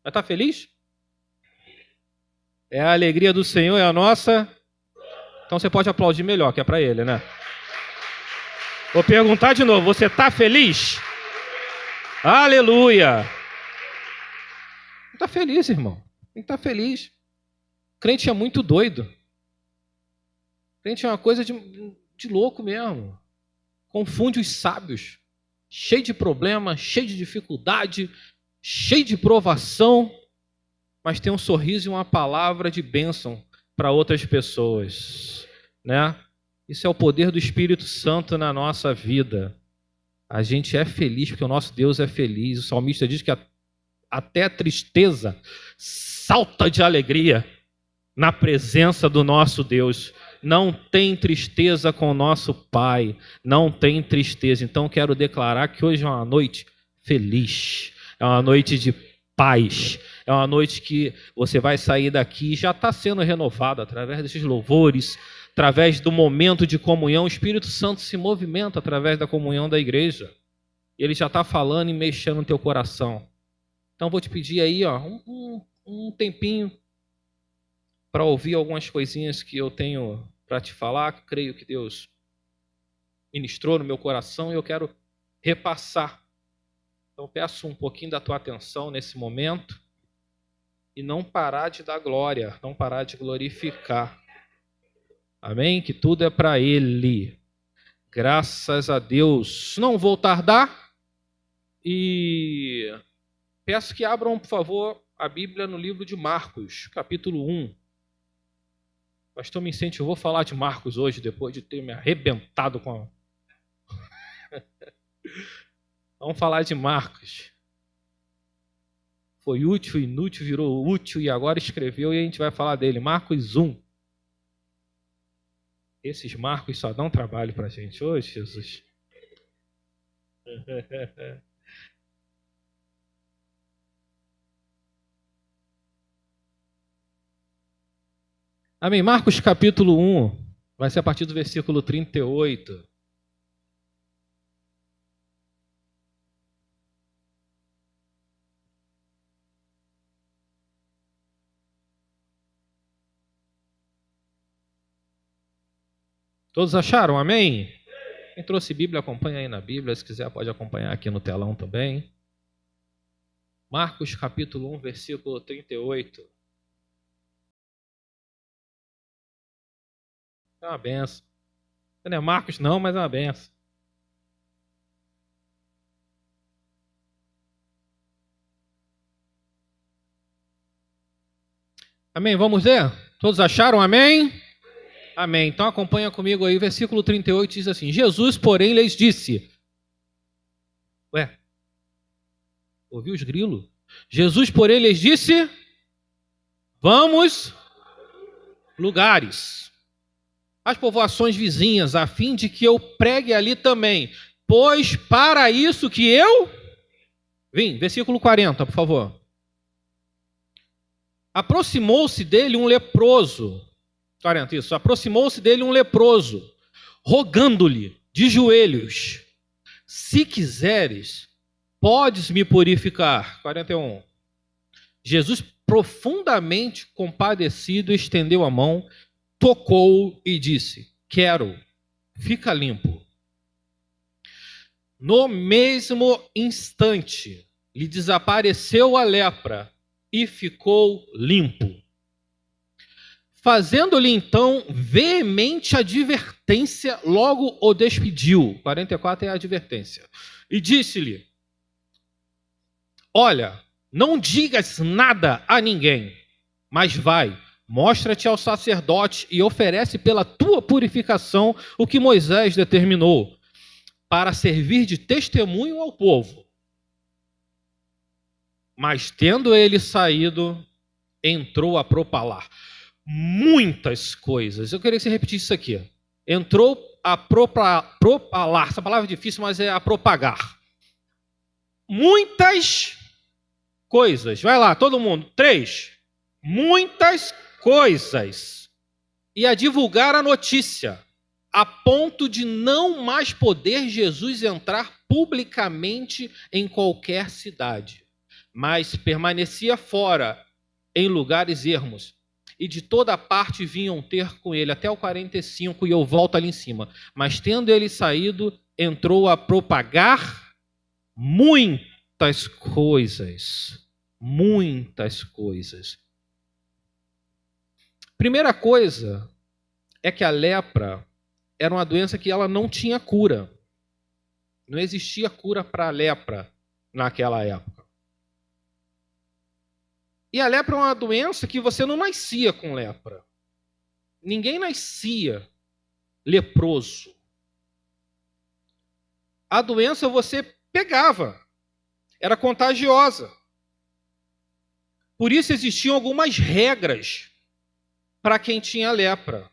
Mas está feliz? É a alegria do Senhor, é a nossa. Então você pode aplaudir melhor, que é para ele, né? Vou perguntar de novo, você está feliz? Aleluia! Está feliz, irmão. Tem que estar feliz. Crente é muito doido. Crente é uma coisa de louco mesmo. Confunde os sábios. Cheio de problema, cheio de dificuldade, cheio de provação, mas tem um sorriso e uma palavra de bênção para outras pessoas, né? Isso é o poder do Espírito Santo na nossa vida. A gente é feliz porque o nosso Deus é feliz. O salmista diz que até a tristeza salta de alegria na presença do nosso Deus. Não tem tristeza com o nosso Pai, não tem tristeza. Então quero declarar que hoje é uma noite feliz, é uma noite de paz, é uma noite que você vai sair daqui e já está sendo renovado através desses louvores, através do momento de comunhão. O Espírito Santo se movimenta através da comunhão da igreja. Ele já está falando e mexendo no teu coração. Então vou te pedir aí um tempinho para ouvir algumas coisinhas que eu tenho para te falar, que creio que Deus ministrou no meu coração e eu quero repassar. Então peço um pouquinho da tua atenção nesse momento e não parar de dar glória, não parar de glorificar. Amém? Que tudo é para Ele. Graças a Deus. Não vou tardar e peço que abram, por favor, a Bíblia no livro de Marcos, capítulo 1. O pastor me incentivou a falar de Marcos hoje, depois de ter me arrebentado com Vamos falar de Marcos. Foi útil, inútil, virou útil e agora escreveu e a gente vai falar dele. Marcos 1. Esses Marcos só dão trabalho para a gente hoje, Jesus. Amém. Marcos capítulo 1, vai ser a partir do versículo 38. Todos acharam? Amém? Quem trouxe Bíblia, acompanha aí na Bíblia. Se quiser, pode acompanhar aqui no telão também. Marcos capítulo 1, versículo 38. É uma benção. Não é Marcos não, mas é uma benção. Amém? Vamos ler? Todos acharam? Amém? Amém. Então acompanha comigo aí. Versículo 38 diz assim: Jesus, porém, lhes disse... Ué? Ouviu os grilos? Jesus, porém, lhes disse... Vamos lugares, as povoações vizinhas, a fim de que eu pregue ali também. Pois para isso que eu vim. Versículo 40, por favor. Aproximou-se dele um leproso. 40, isso. Aproximou-se dele um leproso, rogando-lhe de joelhos: se quiseres, podes me purificar. 41. Jesus, profundamente compadecido, estendeu a mão, tocou e disse: quero, fica limpo. No mesmo instante, lhe desapareceu a lepra e ficou limpo. Fazendo-lhe então veemente advertência, logo o despediu. 44 é a advertência. E disse-lhe: olha, não digas nada a ninguém, mas vai, mostra-te ao sacerdote e oferece pela tua purificação o que Moisés determinou, para servir de testemunho ao povo. Mas tendo ele saído, entrou a propalar muitas coisas. Eu queria que você repetisse isso aqui. Entrou a propalar. Essa palavra é difícil, mas é a propagar. Muitas coisas. Vai lá, todo mundo. 3. Muitas coisas. E a divulgar a notícia, a ponto de não mais poder Jesus entrar publicamente em qualquer cidade. mas permanecia fora, em lugares ermos. E de toda parte vinham ter com ele, até o 45, e eu volto ali em cima. Mas tendo ele saído, entrou a propagar muitas coisas. Muitas coisas. Primeira coisa é que a lepra era uma doença que ela não tinha cura. Não existia cura para a lepra naquela época. E a lepra é uma doença que você não nascia com lepra. Ninguém nascia leproso. A doença você pegava. Era contagiosa. Por isso existiam algumas regras para quem tinha lepra.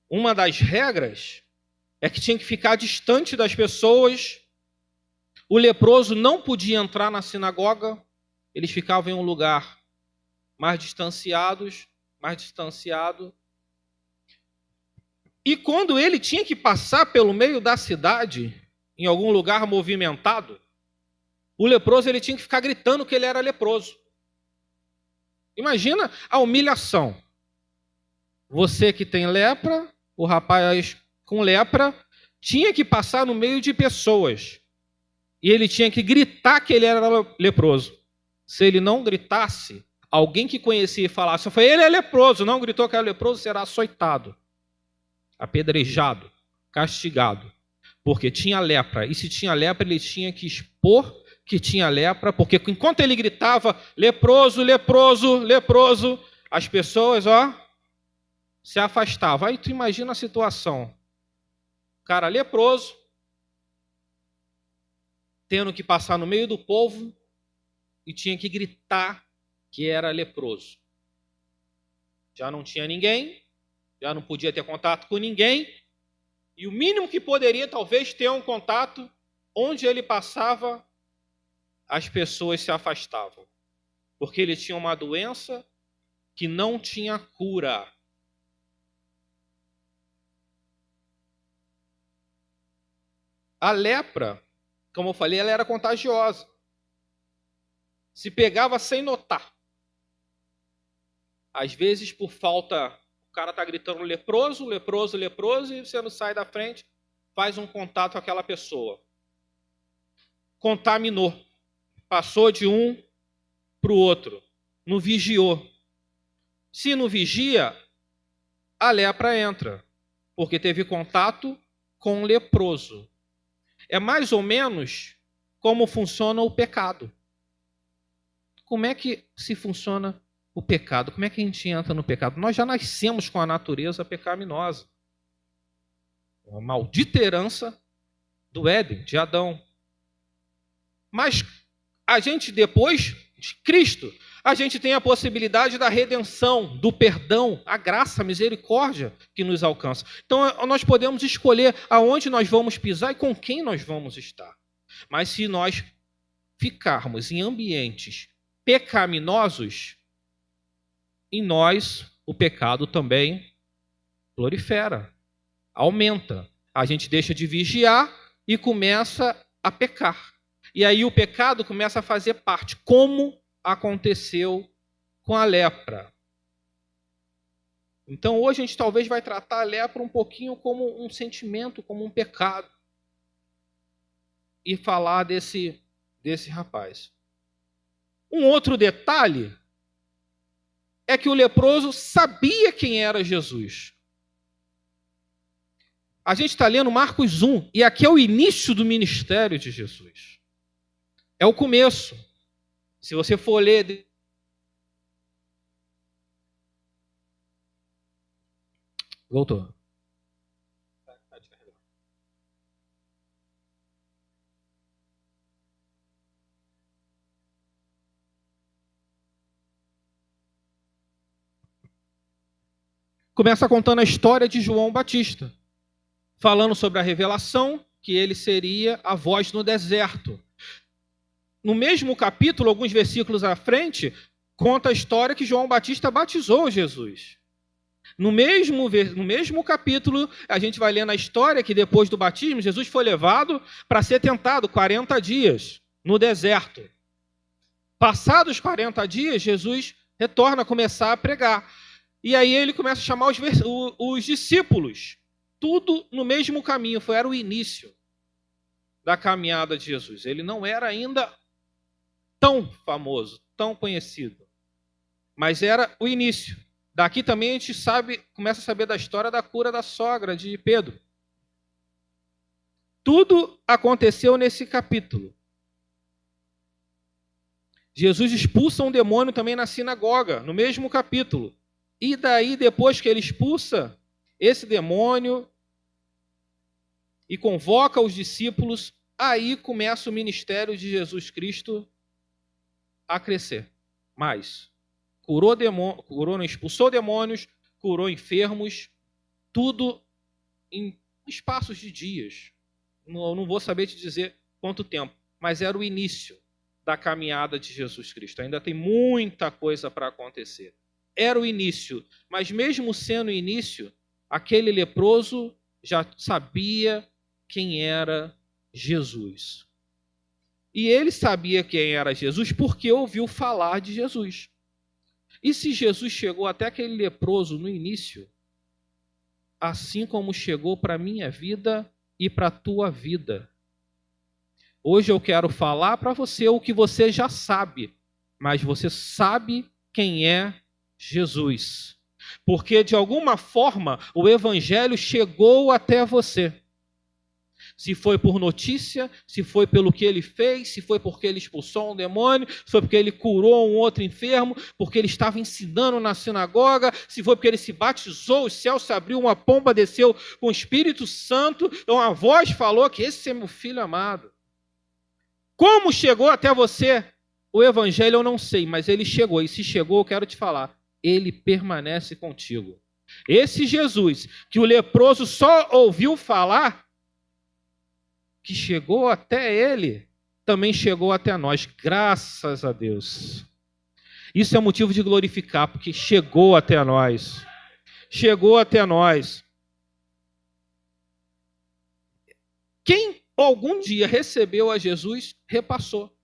Uma das regras é que tinha que ficar distante das pessoas. O leproso não podia entrar na sinagoga. Eles ficavam em um lugar mais distanciado. E quando ele tinha que passar pelo meio da cidade, em algum lugar movimentado, o leproso ele tinha que ficar gritando que ele era leproso. Imagina a humilhação. Você que tem lepra, o rapaz com lepra, tinha que passar no meio de pessoas. E ele tinha que gritar que ele era leproso. Se ele não gritasse, alguém que conhecia e falasse, ele é leproso, não gritou que era leproso, será açoitado, apedrejado, castigado. Porque tinha lepra. E se tinha lepra, ele tinha que expor que tinha lepra, porque enquanto ele gritava, leproso, leproso, leproso, as pessoas, se afastavam. Aí tu imagina a situação. Cara leproso, tendo que passar no meio do povo, e tinha que gritar que era leproso. Já não tinha ninguém, já não podia ter contato com ninguém, e o mínimo que poderia talvez ter um contato, onde ele passava, as pessoas se afastavam. Porque ele tinha uma doença que não tinha cura. A lepra, como eu falei, ela era contagiosa. Se pegava sem notar. Às vezes, por falta, o cara está gritando leproso, leproso, leproso, e você não sai da frente, faz um contato com aquela pessoa. Contaminou. Passou de um para o outro. Não vigiou. Se não vigia, a lepra entra. Porque teve contato com o leproso. É mais ou menos como funciona o pecado. Como é que se funciona o pecado? Como é que a gente entra no pecado? Nós já nascemos com a natureza pecaminosa. Uma maldita herança do Éden, de Adão. Mas a gente, depois de Cristo, a gente tem a possibilidade da redenção, do perdão, a graça, a misericórdia que nos alcança. Então, nós podemos escolher aonde nós vamos pisar e com quem nós vamos estar. Mas se nós ficarmos em ambientes pecaminosos, em nós o pecado também prolifera, aumenta. A gente deixa de vigiar e começa a pecar. E aí o pecado começa a fazer parte, como aconteceu com a lepra. Então hoje a gente talvez vai tratar a lepra um pouquinho como um sentimento, como um pecado. E falar desse rapaz. Um outro detalhe é que o leproso sabia quem era Jesus. A gente está lendo Marcos 1, e aqui é o início do ministério de Jesus. É o começo. Se você for ler... Voltou. Começa contando a história de João Batista, falando sobre a revelação, que ele seria a voz no deserto. No mesmo capítulo, alguns versículos à frente, conta a história que João Batista batizou Jesus. No mesmo capítulo, a gente vai ler na história que depois do batismo, Jesus foi levado para ser tentado 40 dias no deserto. Passados 40 dias, Jesus retorna a começar a pregar. E aí ele começa a chamar os discípulos. Tudo no mesmo caminho, era o início da caminhada de Jesus. Ele não era ainda tão famoso, tão conhecido, mas era o início. Daqui também a gente começa a saber da história da cura da sogra de Pedro. Tudo aconteceu nesse capítulo. Jesus expulsa um demônio também na sinagoga, no mesmo capítulo. E daí, depois que ele expulsa esse demônio e convoca os discípulos, aí começa o ministério de Jesus Cristo a crescer mais. Expulsou demônios, curou enfermos, tudo em espaços de dias. Não vou saber te dizer quanto tempo, mas era o início da caminhada de Jesus Cristo. Ainda tem muita coisa para acontecer. Era o início, mas mesmo sendo o início, aquele leproso já sabia quem era Jesus. E ele sabia quem era Jesus porque ouviu falar de Jesus. E se Jesus chegou até aquele leproso no início, assim como chegou para a minha vida e para a tua vida. Hoje eu quero falar para você o que você já sabe, mas você sabe quem é Jesus. Porque, de alguma forma, o Evangelho chegou até você. Se foi por notícia, se foi pelo que ele fez, se foi porque ele expulsou um demônio, se foi porque ele curou um outro enfermo, porque ele estava ensinando na sinagoga, se foi porque ele se batizou, o céu se abriu, uma pomba desceu com o Espírito Santo, uma voz falou que esse é meu filho amado. Como chegou até você o Evangelho eu não sei, mas ele chegou, e se chegou eu quero te falar, ele permanece contigo. Esse Jesus, que o leproso só ouviu falar, que chegou até ele, também chegou até nós, graças a Deus. Isso é motivo de glorificar, porque chegou até nós. Chegou até nós. Quem algum dia recebeu a Jesus, repassou.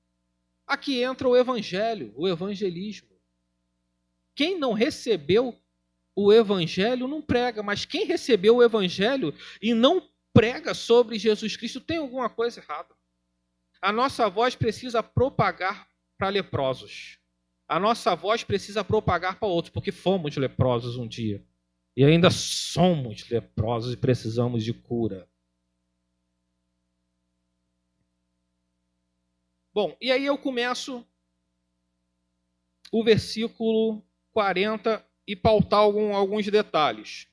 Aqui entra o evangelho, o evangelismo. Quem não recebeu o evangelho não prega, mas quem recebeu o evangelho e não prega sobre Jesus Cristo, tem alguma coisa errada. A nossa voz precisa propagar para leprosos. A nossa voz precisa propagar para outros, porque fomos leprosos um dia. E ainda somos leprosos e precisamos de cura. Bom, e aí eu começo o versículo 40 e pautar alguns detalhes.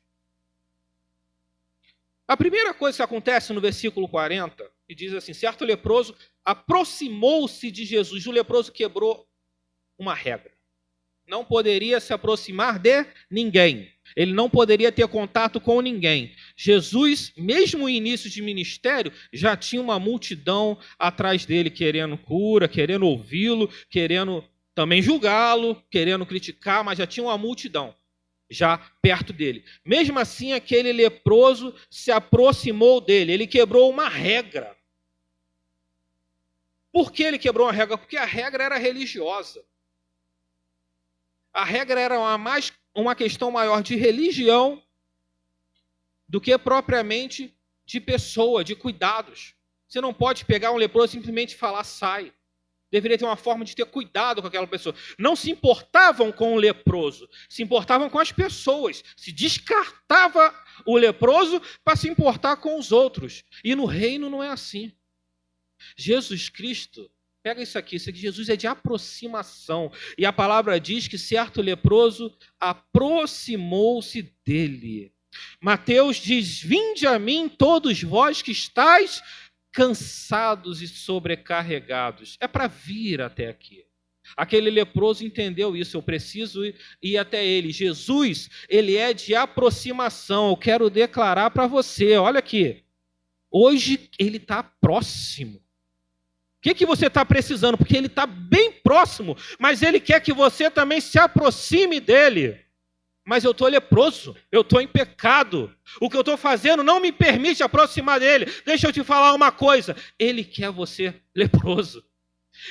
A primeira coisa que acontece no versículo 40, que diz assim, certo leproso aproximou-se de Jesus. O leproso quebrou uma regra. Não poderia se aproximar de ninguém. Ele não poderia ter contato com ninguém. Jesus, mesmo no início de ministério, já tinha uma multidão atrás dele, querendo cura, querendo ouvi-lo, querendo também julgá-lo, querendo criticar, mas já tinha uma multidão já perto dele. Mesmo assim, aquele leproso se aproximou dele. Ele quebrou uma regra. Por que ele quebrou uma regra? Porque a regra era religiosa. A regra era uma questão maior de religião do que propriamente de pessoa, de cuidados. Você não pode pegar um leproso e simplesmente falar, sai. Deveria ter uma forma de ter cuidado com aquela pessoa. Não se importavam com o leproso, se importavam com as pessoas. Se descartava o leproso para se importar com os outros. E no reino não é assim. Jesus Cristo, pega isso aqui, Jesus é de aproximação. E a palavra diz que certo leproso aproximou-se dele. Mateus diz, vinde a mim todos vós que estáis cansados e sobrecarregados. É para vir até aqui. Aquele leproso entendeu isso, eu preciso ir até ele. Jesus, ele é de aproximação. Eu quero declarar para você, olha aqui, hoje ele está próximo. O que você está precisando? Porque ele está bem próximo, mas ele quer que você também se aproxime dele. Mas eu estou leproso, eu estou em pecado. O que eu estou fazendo não me permite aproximar dele. Deixa eu te falar uma coisa, ele quer você leproso.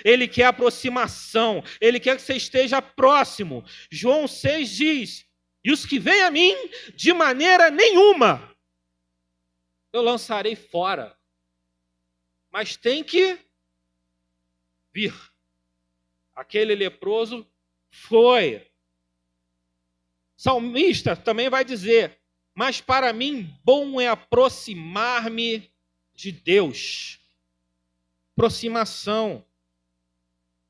Ele quer aproximação. Ele quer que você esteja próximo. João 6 diz: e os que vêm a mim, de maneira nenhuma eu lançarei fora. Mas tem que vir. Aquele leproso foi. Salmista também vai dizer: mas para mim bom é aproximar-me de Deus. Aproximação.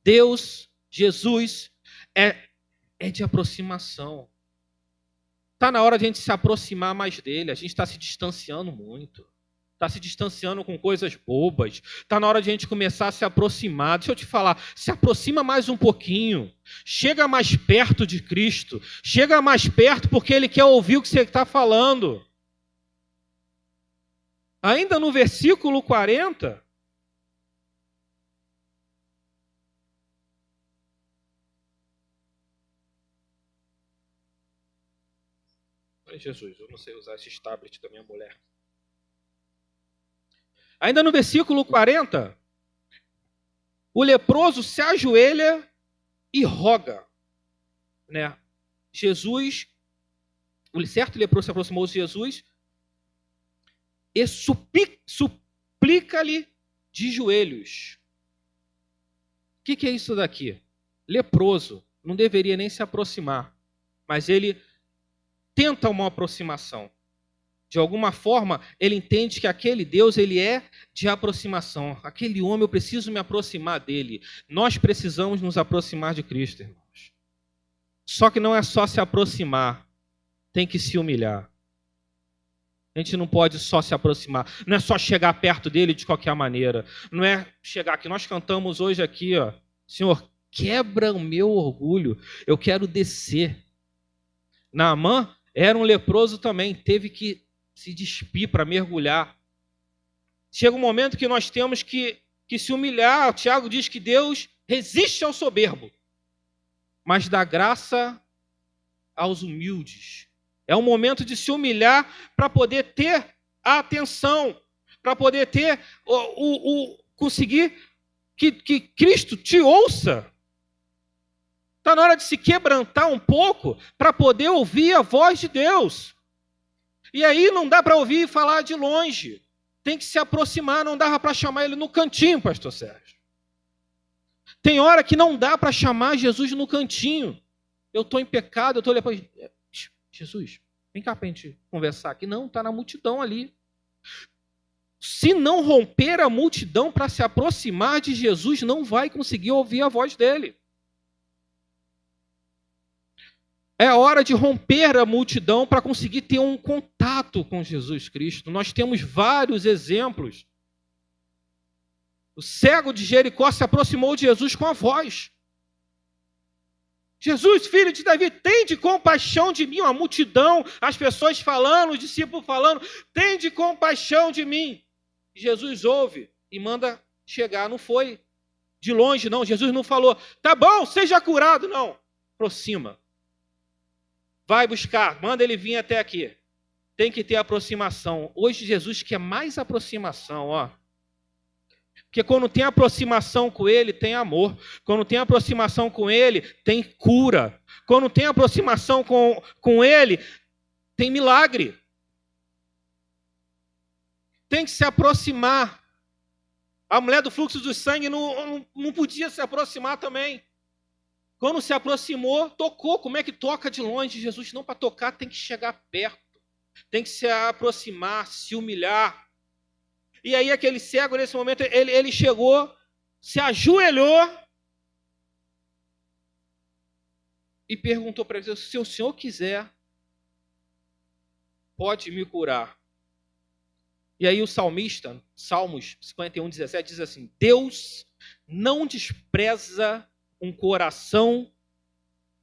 Deus, Jesus, é de aproximação. Está na hora de a gente se aproximar mais dele. A gente está se distanciando muito. Está se distanciando com coisas bobas. Está na hora de a gente começar a se aproximar. Deixa eu te falar, se aproxima mais um pouquinho. Chega mais perto de Cristo. Chega mais perto porque Ele quer ouvir o que você está falando. Ainda no versículo 40... Ai, Jesus, eu não sei usar esse tablet da minha mulher. Ainda no versículo 40, o leproso se ajoelha e roga, né? Jesus, o certo leproso se aproximou de Jesus e suplica-lhe de joelhos. O que é isso daqui? Leproso não deveria nem se aproximar, mas ele tenta uma aproximação. De alguma forma, ele entende que aquele Deus, ele é de aproximação. Aquele homem, eu preciso me aproximar dele. Nós precisamos nos aproximar de Cristo, irmãos. Só que não é só se aproximar, tem que se humilhar. A gente não pode só se aproximar, não é só chegar perto dele de qualquer maneira. Não é chegar aqui, nós cantamos hoje aqui, ó, Senhor, quebra o meu orgulho, eu quero descer. Naamã era um leproso também, teve que se despir para mergulhar. Chega um momento que nós temos que se humilhar. O Tiago diz que Deus resiste ao soberbo, mas dá graça aos humildes. É um momento de se humilhar para poder ter a atenção, para poder ter conseguir que Cristo te ouça. Está na hora de se quebrantar um pouco para poder ouvir a voz de Deus. E aí não dá para ouvir e falar de longe. Tem que se aproximar, não dá para chamar ele no cantinho, pastor Sérgio. Tem hora que não dá para chamar Jesus no cantinho. Eu estou em pecado, eu estou olhando para Jesus, vem cá para a gente conversar aqui. Não, está na multidão ali. Se não romper a multidão para se aproximar de Jesus, não vai conseguir ouvir a voz dele. É hora de romper a multidão para conseguir ter um contato com Jesus Cristo. Nós temos vários exemplos. O cego de Jericó se aproximou de Jesus com a voz. Jesus, filho de Davi, tende compaixão de mim. A multidão, as pessoas falando, os discípulos falando, tende compaixão de mim. Jesus ouve e manda chegar. Não foi de longe, não. Jesus não falou, tá bom, seja curado. Não, aproxima. Vai buscar, manda ele vir até aqui. Tem que ter aproximação. Hoje Jesus quer mais aproximação, ó. Porque quando tem aproximação com ele, tem amor. Quando tem aproximação com ele, tem cura. Quando tem aproximação com ele, tem milagre. Tem que se aproximar. A mulher do fluxo do sangue não podia se aproximar também. Quando se aproximou, tocou. Como é que toca de longe? Jesus, não, para tocar tem que chegar perto. Tem que se aproximar, se humilhar. E aí aquele cego, nesse momento, ele chegou, se ajoelhou e perguntou para ele, se o Senhor quiser, pode me curar. E aí o salmista, Salmos 51, 17, diz assim, Deus não despreza um coração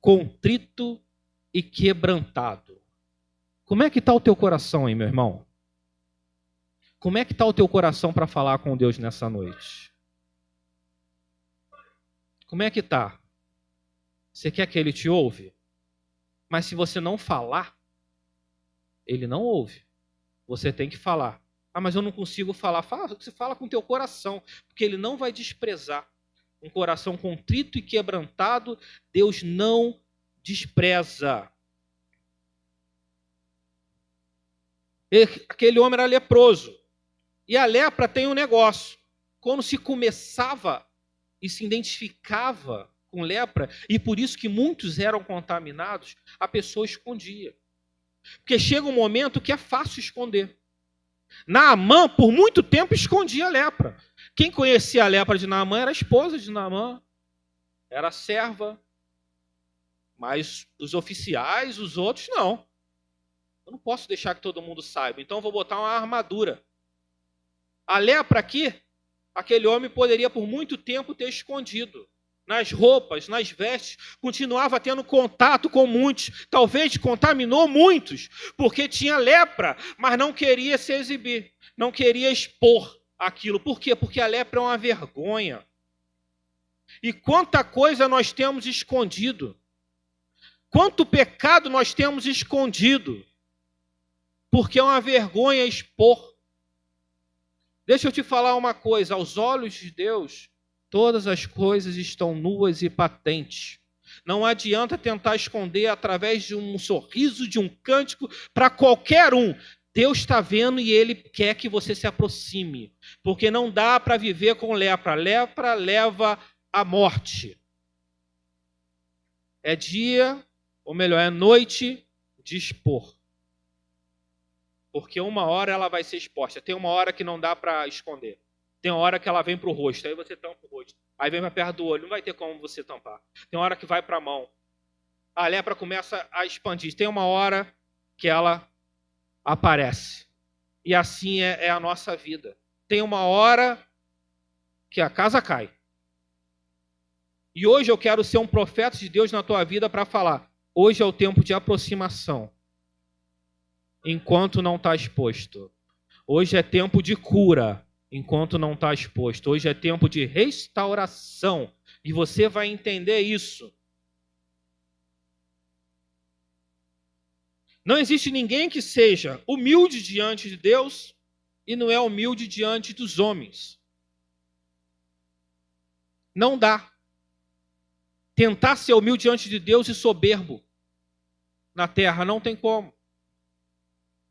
contrito e quebrantado. Como é que está o teu coração aí, meu irmão? Como é que está o teu coração para falar com Deus nessa noite? Como é que está? Você quer que Ele te ouve? Mas se você não falar, Ele não ouve. Você tem que falar. Ah, mas eu não consigo falar. Fala, você fala com o teu coração, porque Ele não vai desprezar um coração contrito e quebrantado, Deus não despreza. Aquele homem era leproso. E a lepra tem um negócio. Quando se começava e se identificava com lepra, e por isso que muitos eram contaminados, a pessoa escondia. Porque chega um momento que é fácil esconder. Naamã, por muito tempo, escondia a lepra. Quem conhecia a lepra de Naamã era a esposa de Naamã, era a serva. Mas os oficiais, os outros, não. Eu não posso deixar que todo mundo saiba, então eu vou botar uma armadura. A lepra aqui, aquele homem poderia por muito tempo ter escondido. Nas roupas, nas vestes, continuava tendo contato com muitos. Talvez contaminou muitos, porque tinha lepra, mas não queria se exibir, não queria expor aquilo. Por quê? Porque a lepra é uma vergonha. E quanta coisa nós temos escondido. Quanto pecado nós temos escondido. Porque é uma vergonha expor. Deixa eu te falar uma coisa, aos olhos de Deus, todas as coisas estão nuas e patentes. Não adianta tentar esconder através de um sorriso, de um cântico, para qualquer um. Deus está vendo e Ele quer que você se aproxime. Porque não dá para viver com lepra. Lepra leva à morte. É dia, ou melhor, é noite de expor. Porque uma hora ela vai ser exposta. Tem uma hora que não dá para esconder. Tem uma hora que ela vem para o rosto, aí você tampa o rosto. Aí vem para perto do olho, não vai ter como você tampar. Tem uma hora que vai para a mão. A lepra começa a expandir. Tem uma hora que ela aparece. E assim é a nossa vida. Tem uma hora que a casa cai. E hoje eu quero ser um profeta de Deus na tua vida para falar. Hoje é o tempo de aproximação. Enquanto não está exposto. Hoje é tempo de cura. Enquanto não está exposto. Hoje é tempo de restauração. E você vai entender isso. Não existe ninguém que seja humilde diante de Deus e não é humilde diante dos homens. Não dá. Tentar ser humilde diante de Deus e soberbo na terra não tem como.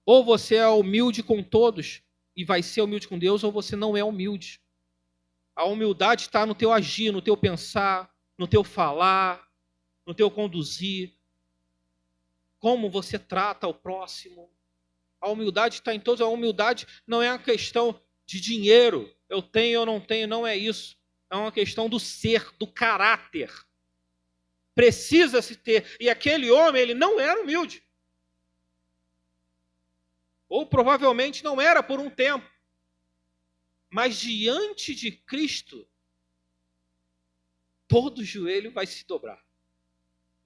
Ou você é humilde com todos e vai ser humilde com Deus, ou você não é humilde. A humildade está no teu agir, no teu pensar, no teu falar, no teu conduzir. Como você trata o próximo. A humildade está em todos. A humildade não é uma questão de dinheiro. Eu tenho ou não tenho, não é isso. É uma questão do ser, do caráter. Precisa se ter. E aquele homem, ele não era humilde. Ou provavelmente não era por um tempo. Mas diante de Cristo, todo joelho vai se dobrar.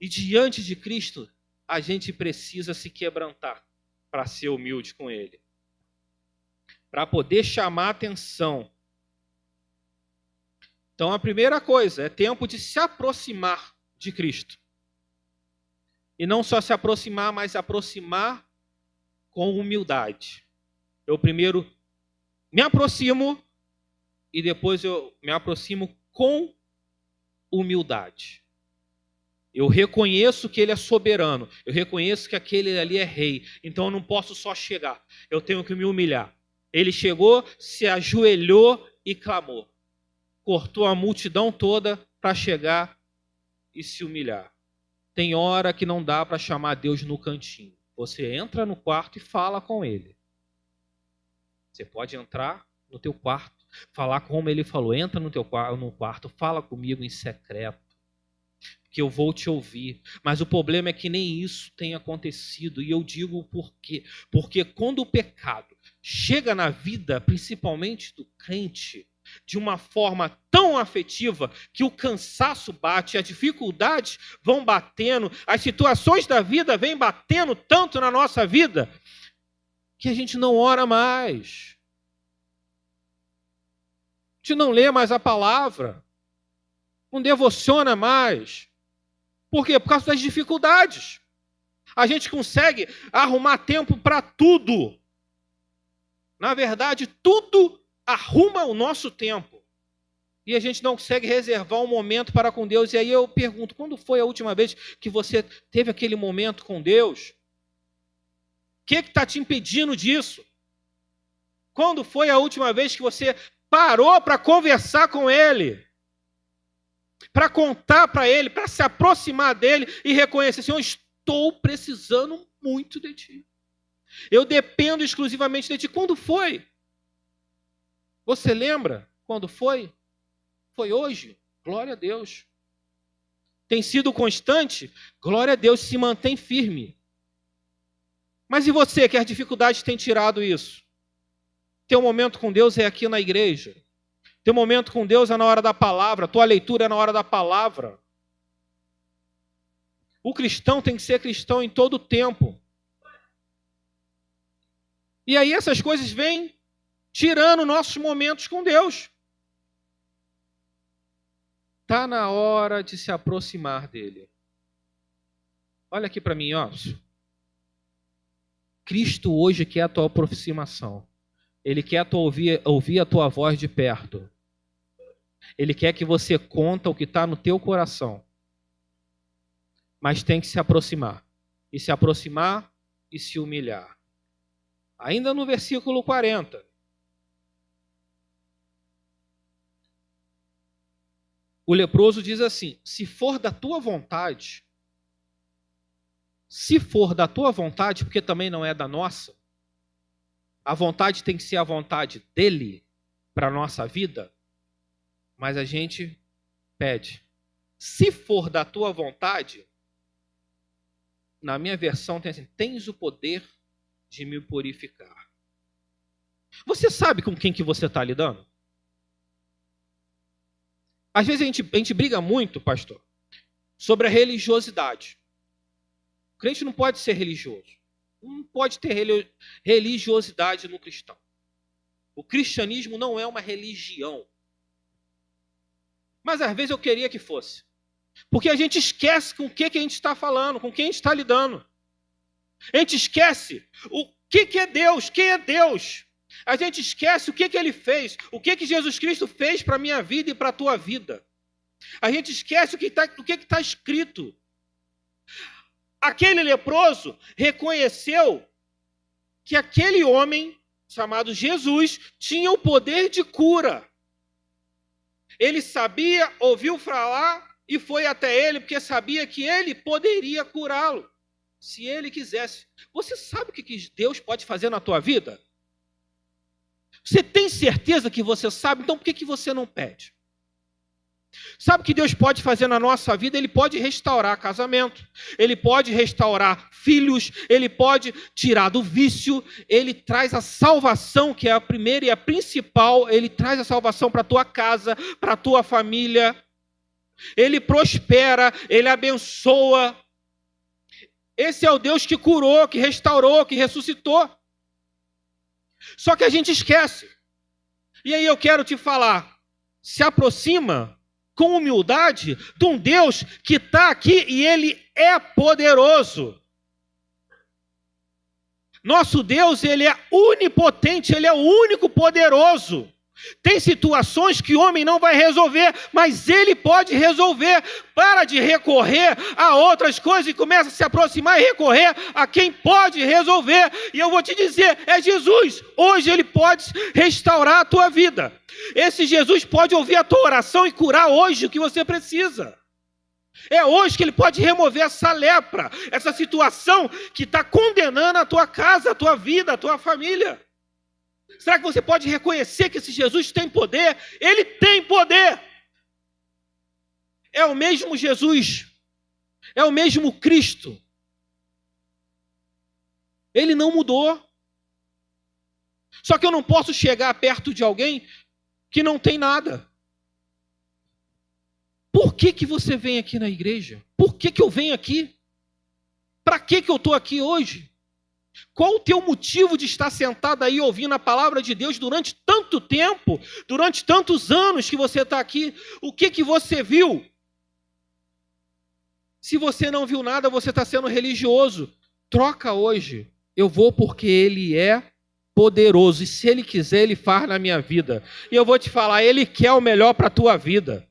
E diante de Cristo, a gente precisa se quebrantar para ser humilde com Ele. Para poder chamar a atenção. Então a primeira coisa é tempo de se aproximar de Cristo. E não só se aproximar, mas se aproximar com humildade. Eu primeiro me aproximo e depois eu me aproximo com humildade. Eu reconheço que Ele é soberano. Eu reconheço que aquele ali é rei. Então eu não posso só chegar. Eu tenho que me humilhar. Ele chegou, se ajoelhou e clamou. Cortou a multidão toda para chegar e se humilhar. Tem hora que não dá para chamar Deus no cantinho. Você entra no quarto e fala com Ele. Você pode entrar no teu quarto, falar como Ele falou. Entra no quarto, fala comigo em secreto, que eu vou te ouvir. Mas o problema é que nem isso tem acontecido. E eu digo por quê? Porque quando o pecado chega na vida, principalmente do crente, de uma forma tão afetiva que o cansaço bate, as dificuldades vão batendo, as situações da vida vêm batendo tanto na nossa vida que a gente não ora mais. A gente não lê mais a palavra, não devociona mais. Por quê? Por causa das dificuldades. A gente consegue arrumar tempo para tudo. Na verdade, tudo arruma o nosso tempo. E a gente não consegue reservar um momento para com Deus. E aí eu pergunto, quando foi a última vez que você teve aquele momento com Deus? O que está te impedindo disso? Quando foi a última vez que você parou para conversar com Ele? Para contar para Ele, para se aproximar dEle e reconhecer, Senhor, estou precisando muito de Ti. Eu dependo exclusivamente de Ti. Quando foi? Você lembra quando foi? Foi hoje? Glória a Deus. Tem sido constante? Glória a Deus, se mantém firme. Mas e você, que as dificuldades têm tirado isso? Teu momento com Deus é aqui na igreja. Teu momento com Deus é na hora da palavra. Tua leitura é na hora da palavra. O cristão tem que ser cristão em todo o tempo. E aí essas coisas vêm tirando nossos momentos com Deus. Está na hora de se aproximar dele. Olha aqui para mim, ó. Cristo hoje quer a tua aproximação. Ele quer ouvir a tua voz de perto. Ele quer que você conta o que está no teu coração. Mas tem que se aproximar. E se aproximar e se humilhar. Ainda no versículo 40. O leproso diz assim, se for da tua vontade, porque também não é da nossa, a vontade tem que ser a vontade dele para a nossa vida, mas a gente pede. Se for da tua vontade, na minha versão tem assim, tens o poder de me purificar. Você sabe com quem que você está lidando? Às vezes a gente briga muito, pastor, sobre a religiosidade. O crente não pode ser religioso. Não pode ter religiosidade no cristão. O cristianismo não é uma religião. Mas às vezes eu queria que fosse. Porque a gente esquece com o que a gente está falando, com quem a gente está lidando. A gente esquece o que é Deus, quem é Deus. A gente esquece o que Ele fez, o que Jesus Cristo fez para a minha vida e para a tua vida. A gente esquece o que está escrito. Aquele leproso reconheceu que aquele homem, chamado Jesus, tinha o poder de cura. Ele sabia, ouviu falar e foi até ele, porque sabia que ele poderia curá-lo, se ele quisesse. Você sabe o que Deus pode fazer na tua vida? Você tem certeza que você sabe? Então por que você não pede? Sabe o que Deus pode fazer na nossa vida? Ele pode restaurar casamento, Ele pode restaurar filhos, Ele pode tirar do vício, Ele traz a salvação, que é a primeira e a principal, Ele traz a salvação para a tua casa, para a tua família, Ele prospera, Ele abençoa. Esse é o Deus que curou, que restaurou, que ressuscitou. Só que a gente esquece. E aí eu quero te falar, se aproxima com humildade de um Deus que está aqui e Ele é poderoso. Nosso Deus, Ele é onipotente, Ele é o único poderoso. Tem situações que o homem não vai resolver, mas Ele pode resolver. Para de recorrer a outras coisas e começa a se aproximar e recorrer a quem pode resolver. E eu vou te dizer, é Jesus. Hoje Ele pode restaurar a tua vida. Esse Jesus pode ouvir a tua oração e curar hoje o que você precisa. É hoje que Ele pode remover essa lepra, essa situação que está condenando a tua casa, a tua vida, a tua família. Será que você pode reconhecer que esse Jesus tem poder? Ele tem poder. É o mesmo Jesus. É o mesmo Cristo. Ele não mudou. Só que eu não posso chegar perto de alguém que não tem nada. Por que você vem aqui na igreja? Por que eu venho aqui? Para que eu estou aqui hoje? Qual o teu motivo de estar sentado aí ouvindo a palavra de Deus durante tanto tempo, durante tantos anos que você está aqui? O que você viu? Se você não viu nada, você está sendo religioso. Troca hoje. Eu vou porque Ele é poderoso. E se Ele quiser, Ele faz na minha vida. E eu vou te falar, Ele quer o melhor para a tua vida.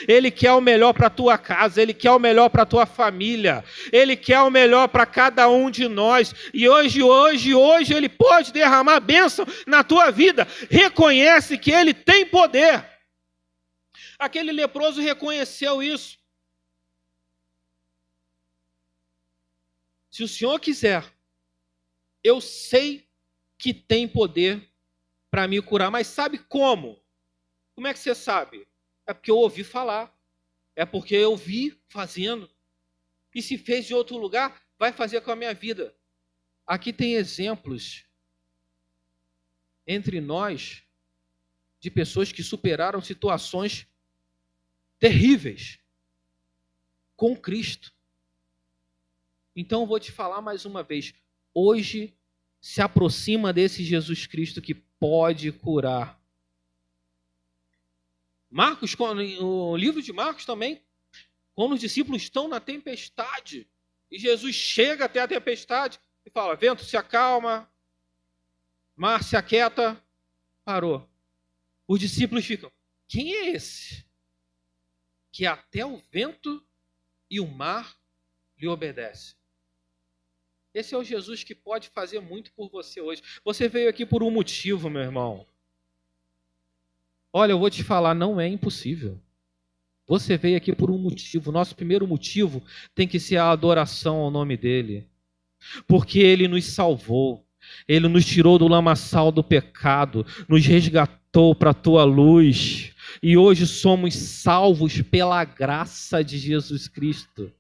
Ele quer o melhor para a tua casa, Ele quer o melhor para a tua família, Ele quer o melhor para cada um de nós, e hoje Ele pode derramar bênção na tua vida. Reconhece que Ele tem poder. Aquele leproso reconheceu isso. Se o Senhor quiser, eu sei que tem poder para me curar, mas sabe como? Como é que você sabe? É porque eu ouvi falar. É porque eu vi fazendo. E se fez de outro lugar, vai fazer com a minha vida. Aqui tem exemplos entre nós de pessoas que superaram situações terríveis com Cristo. Então eu vou te falar mais uma vez. Hoje se aproxima desse Jesus Cristo que pode curar. Marcos, o livro de Marcos também, quando os discípulos estão na tempestade, e Jesus chega até a tempestade e fala, vento se acalma, mar se aquieta, parou. Os discípulos ficam, quem é esse? Que até o vento e o mar lhe obedecem. Esse é o Jesus que pode fazer muito por você hoje. Você veio aqui por um motivo, meu irmão. Olha, eu vou te falar, não é impossível. Você veio aqui por um motivo. Nosso primeiro motivo tem que ser a adoração ao nome dele. Porque ele nos salvou. Ele nos tirou do lamaçal do pecado. Nos resgatou para a tua luz. E hoje somos salvos pela graça de Jesus Cristo.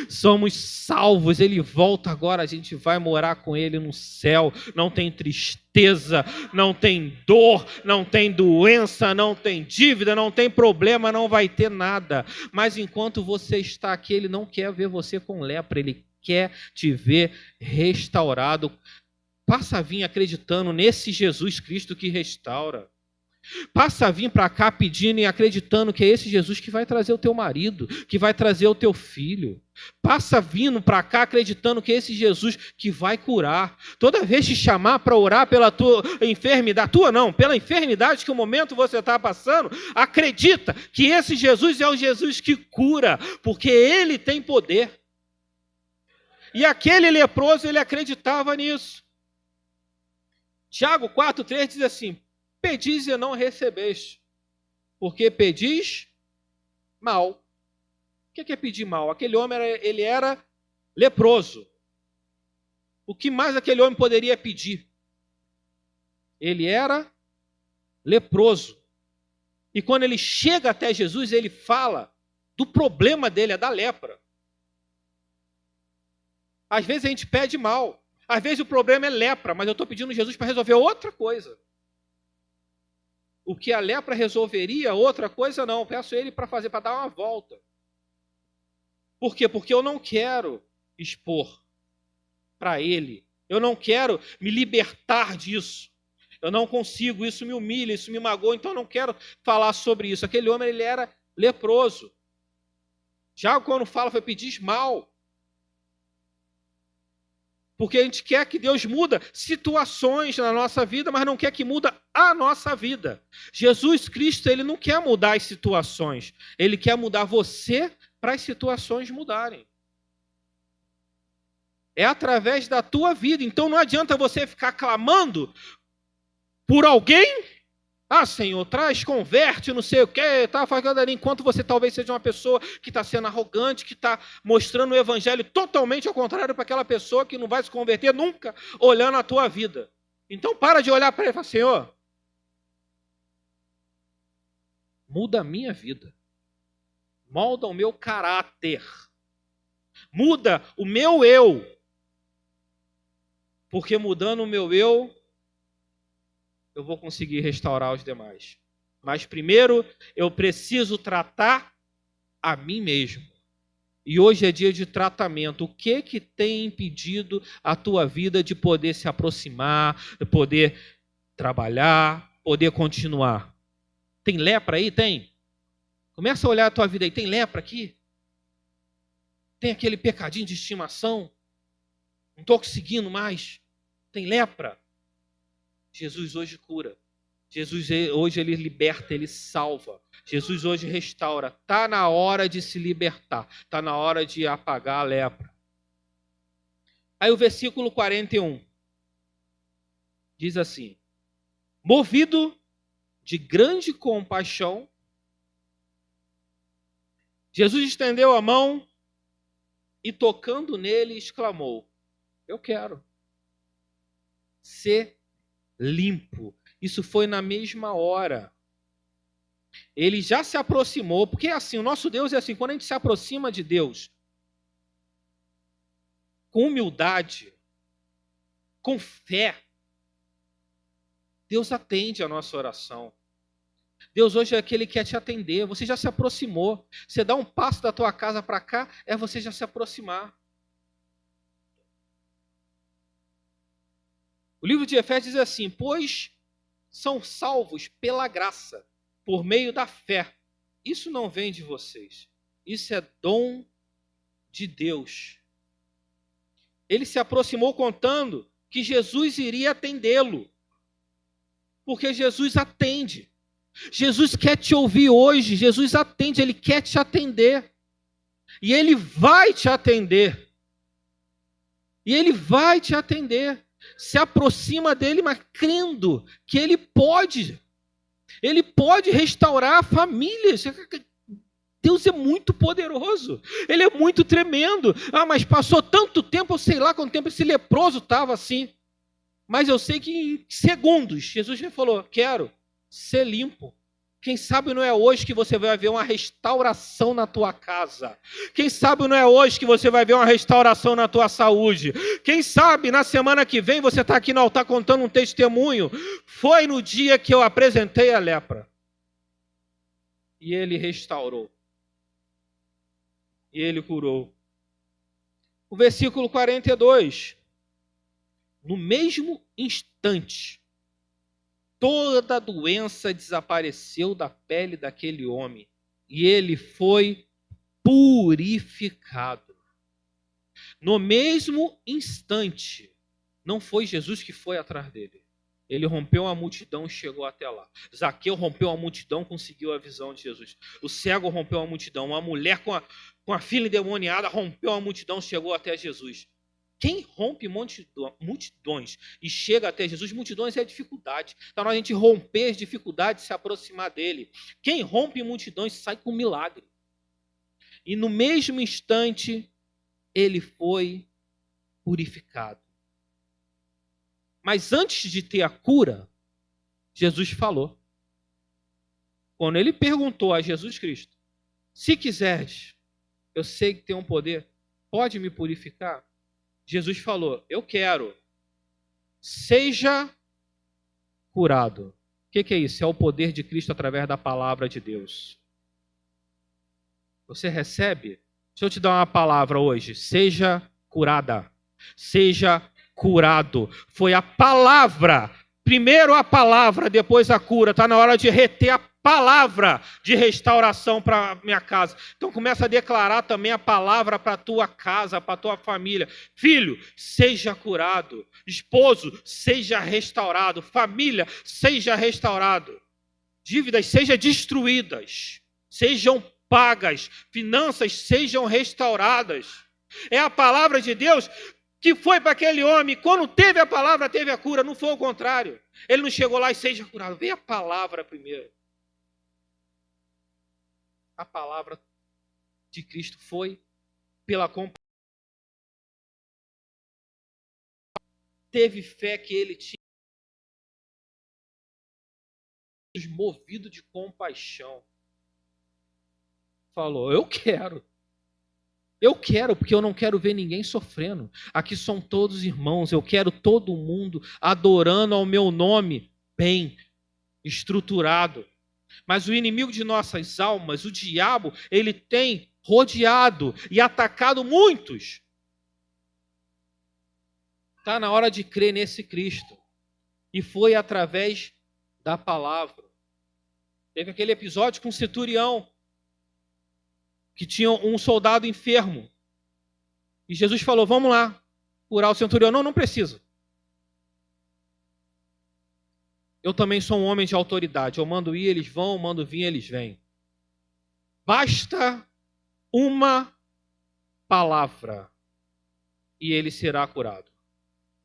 Somos salvos, Ele volta agora, a gente vai morar com Ele no céu. Não tem tristeza, não tem dor, não tem doença, não tem dívida, não tem problema, não vai ter nada. Mas enquanto você está aqui, Ele não quer ver você com lepra, Ele quer te ver restaurado. Passa a vir acreditando nesse Jesus Cristo que restaura. Passa a vir para cá pedindo e acreditando que é esse Jesus que vai trazer o teu marido, que vai trazer o teu filho. Passa vindo para cá acreditando que é esse Jesus que vai curar. Toda vez te chamar para orar pela tua enfermidade, pela enfermidade que o momento você está passando, acredita que esse Jesus é o Jesus que cura, porque Ele tem poder. E aquele leproso, ele acreditava nisso. Tiago 4,3 diz assim, pedis e não recebeste, porque pedis mal. O que é pedir mal? Aquele homem ele era leproso. O que mais aquele homem poderia pedir? Ele era leproso. E quando ele chega até Jesus, ele fala do problema dele, é da lepra. Às vezes a gente pede mal. Às vezes o problema é lepra, mas eu estou pedindo Jesus para resolver outra coisa. O que a lepra resolveria, outra coisa não. Peço ele para fazer, para dar uma volta. Por quê? Porque eu não quero expor para ele. Eu não quero me libertar disso. Eu não consigo, isso me humilha, isso me magoa, então eu não quero falar sobre isso. Aquele homem, ele era leproso. Já quando fala, foi pedir mal. Porque a gente quer que Deus muda situações na nossa vida, mas não quer que muda a nossa vida. Jesus Cristo, ele não quer mudar as situações. Ele quer mudar você para as situações mudarem. É através da tua vida. Então não adianta você ficar clamando por alguém. Ah, Senhor, traz, converte, não sei o quê, tá fazendo ali, enquanto você talvez seja uma pessoa que está sendo arrogante, que está mostrando o evangelho totalmente ao contrário para aquela pessoa que não vai se converter nunca, olhando a tua vida. Então para de olhar para ele e fala, Senhor, muda a minha vida, molda o meu caráter, muda o meu eu, porque mudando o meu eu vou conseguir restaurar os demais. Mas primeiro, eu preciso tratar a mim mesmo. E hoje é dia de tratamento. O que tem impedido a tua vida de poder se aproximar, de poder trabalhar, poder continuar? Tem lepra aí? Tem? Começa a olhar a tua vida aí. Tem lepra aqui? Tem aquele pecadinho de estimação? Não estou conseguindo mais? Tem lepra? Jesus hoje cura. Jesus hoje ele liberta, ele salva. Jesus hoje restaura. Está na hora de se libertar. Está na hora de apagar a lepra. Aí o versículo 41 diz assim: movido de grande compaixão, Jesus estendeu a mão e, tocando nele, exclamou: eu quero ser limpo. Isso foi na mesma hora. Ele já se aproximou, porque é assim, o nosso Deus é assim, quando a gente se aproxima de Deus com humildade, com fé, Deus atende a nossa oração. Deus hoje é aquele que quer te atender. Você já se aproximou. Você dá um passo da tua casa para cá, é você já se aproximar. O livro de Efésios diz assim: pois são salvos pela graça, por meio da fé. Isso não vem de vocês. Isso é dom de Deus. Ele se aproximou contando que Jesus iria atendê-lo. Porque Jesus atende. Jesus quer te ouvir hoje. Jesus atende, ele quer te atender. E ele vai te atender. E ele vai te atender. Se aproxima dele, mas crendo que ele pode restaurar a família. Deus é muito poderoso, ele é muito tremendo. Ah, mas passou tanto tempo, eu sei lá quanto tempo esse leproso estava assim. Mas eu sei que em segundos, Jesus já falou: quero ser limpo. Quem sabe não é hoje que você vai ver uma restauração na tua casa. Quem sabe não é hoje que você vai ver uma restauração na tua saúde. Quem sabe na semana que vem você está aqui no altar contando um testemunho. Foi no dia que eu apresentei a lepra. E ele restaurou. E ele curou. O versículo 42. No mesmo instante, toda a doença desapareceu da pele daquele homem e ele foi purificado. No mesmo instante, não foi Jesus que foi atrás dele. Ele rompeu a multidão e chegou até lá. Zaqueu rompeu a multidão, conseguiu a visão de Jesus. O cego rompeu a multidão. Uma mulher com a filha endemoniada rompeu a multidão, chegou até Jesus. Quem rompe multidões e chega até Jesus, multidões é dificuldade. Então a gente romper as dificuldades, se aproximar dele. Quem rompe multidões sai com milagre. E no mesmo instante, ele foi purificado. Mas antes de ter a cura, Jesus falou. Quando ele perguntou a Jesus Cristo: se quiseres, eu sei que tem um poder, pode me purificar? Jesus falou: eu quero, seja curado. O que é isso? É o poder de Cristo através da palavra de Deus. Você recebe? Deixa eu te dar uma palavra hoje: seja curada, seja curado. Foi a palavra, primeiro a palavra, depois a cura. Está na hora de reter a palavra de restauração para minha casa. Então começa a declarar também a palavra para a tua casa, para a tua família. Filho, seja curado. Esposo, seja restaurado. Família, seja restaurado. Dívidas sejam destruídas, sejam pagas. Finanças sejam restauradas. É a palavra de Deus que foi para aquele homem. Quando teve a palavra, teve a cura. Não foi o contrário. Ele não chegou lá e seja curado. Veio a palavra primeiro. A palavra de Cristo foi pela compaixão. Teve fé que ele tinha, movido de compaixão. Falou: eu quero. Eu quero, porque eu não quero ver ninguém sofrendo. Aqui são todos irmãos. Eu quero todo mundo adorando ao meu nome, bem estruturado. Mas o inimigo de nossas almas, o diabo, ele tem rodeado e atacado muitos. Está na hora de crer nesse Cristo. E foi através da palavra. Teve aquele episódio com o centurião, que tinha um soldado enfermo. E Jesus falou: vamos lá, curar o centurião. Não, não precisa. Eu também sou um homem de autoridade. Eu mando ir, eles vão. Eu mando vir, eles vêm. Basta uma palavra e ele será curado.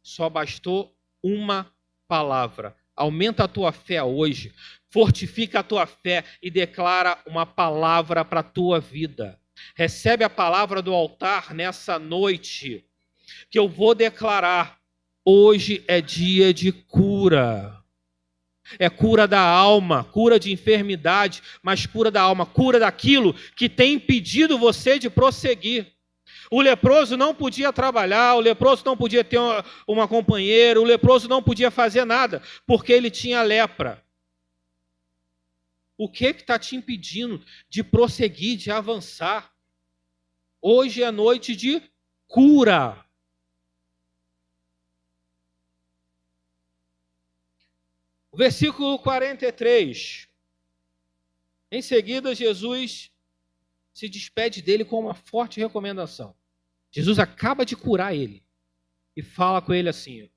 Só bastou uma palavra. Aumenta a tua fé hoje. Fortifica a tua fé e declara uma palavra para a tua vida. Recebe a palavra do altar nessa noite, que eu vou declarar. Hoje é dia de cura. É cura da alma, cura de enfermidade, mas cura da alma, cura daquilo que tem impedido você de prosseguir. O leproso não podia trabalhar, o leproso não podia ter uma companheira, o leproso não podia fazer nada, porque ele tinha lepra. O que está te impedindo de prosseguir, de avançar? Hoje é noite de cura. Versículo 43. Em seguida, Jesus se despede dele com uma forte recomendação. Jesus acaba de curar ele e fala com ele assim,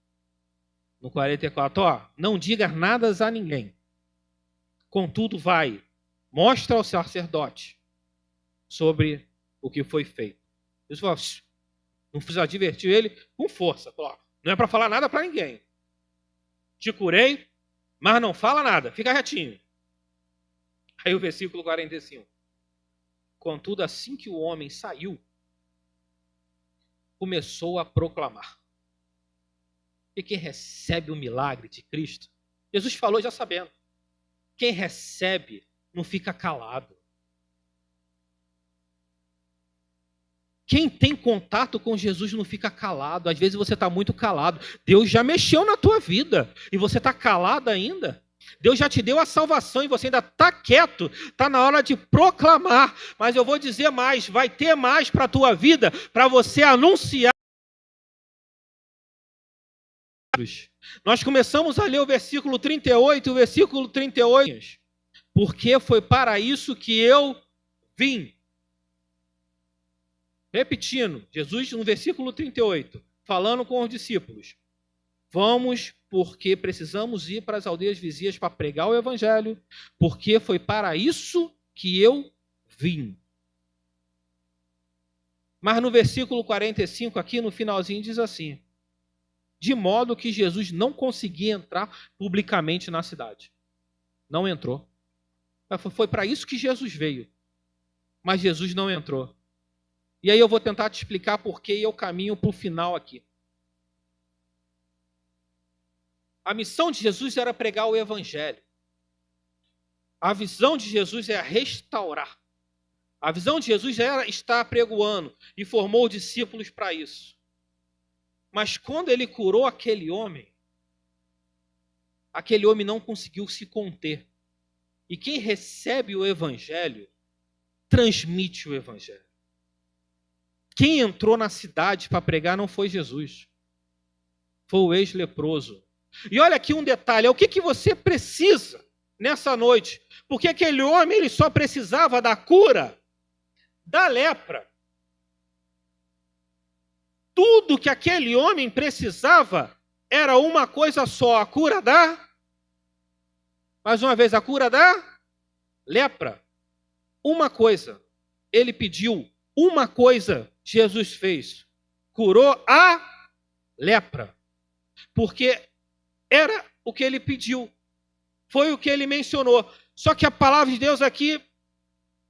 no 44, não diga nada a ninguém. Contudo, vai, mostra ao sacerdote sobre o que foi feito. Jesus falou, não precisa advertir ele com força. Falou, não é para falar nada para ninguém. Te curei, mas não fala nada, fica retinho. Aí o versículo 45. Contudo, assim que o homem saiu, começou a proclamar. E quem recebe o milagre de Cristo, Jesus falou já sabendo, quem recebe não fica calado. Quem tem contato com Jesus não fica calado. Às vezes você está muito calado. Deus já mexeu na tua vida e você está calado ainda. Deus já te deu a salvação e você ainda está quieto. Está na hora de proclamar. Mas eu vou dizer mais, vai ter mais para a tua vida, para você anunciar. Nós começamos a ler o versículo 38, o versículo 38. Porque foi para isso que eu vim. Repetindo, Jesus no versículo 38, falando com os discípulos. Vamos porque precisamos ir para as aldeias vizinhas para pregar o evangelho, porque foi para isso que eu vim. Mas no versículo 45, aqui no finalzinho, diz assim, de modo que Jesus não conseguia entrar publicamente na cidade. Não entrou. Foi para isso que Jesus veio. Mas Jesus não entrou. E aí eu vou tentar te explicar por que eu caminho para o final aqui. A missão de Jesus era pregar o evangelho. A visão de Jesus é restaurar. A visão de Jesus era estar pregoando e formou discípulos para isso. Mas quando ele curou aquele homem não conseguiu se conter. E quem recebe o evangelho, transmite o evangelho. Quem entrou na cidade para pregar não foi Jesus. Foi o ex-leproso. E olha aqui um detalhe, é o que você precisa nessa noite. Porque aquele homem ele só precisava da cura da lepra. Tudo que aquele homem precisava era uma coisa só, a cura da... Mais uma vez, a cura da lepra. Uma coisa. Ele pediu, uma coisa Jesus fez. Curou a lepra. Porque era o que ele pediu. Foi o que ele mencionou. Só que a palavra de Deus aqui